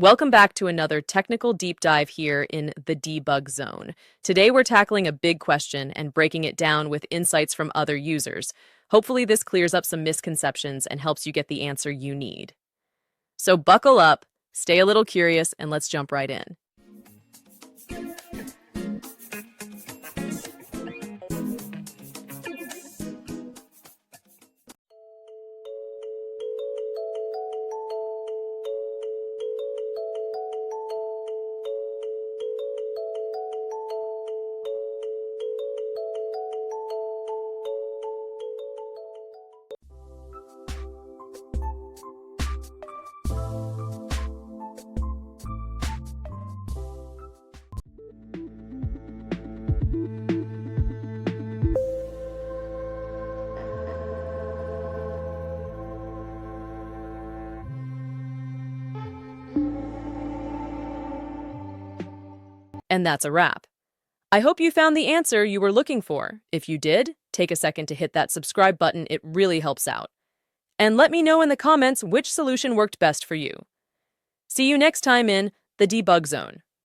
Welcome back to another technical deep dive here in the debug zone. Today we're tackling a big question and breaking it down with insights from other users. Hopefully this clears up some misconceptions and helps you get the answer you need. So buckle up, stay a little curious, and let's jump right in. And that's a wrap. I hope you found the answer you were looking for. If you did, take a second to hit that subscribe button, it really helps out. And let me know in the comments which solution worked best for you. See you next time in the debug zone.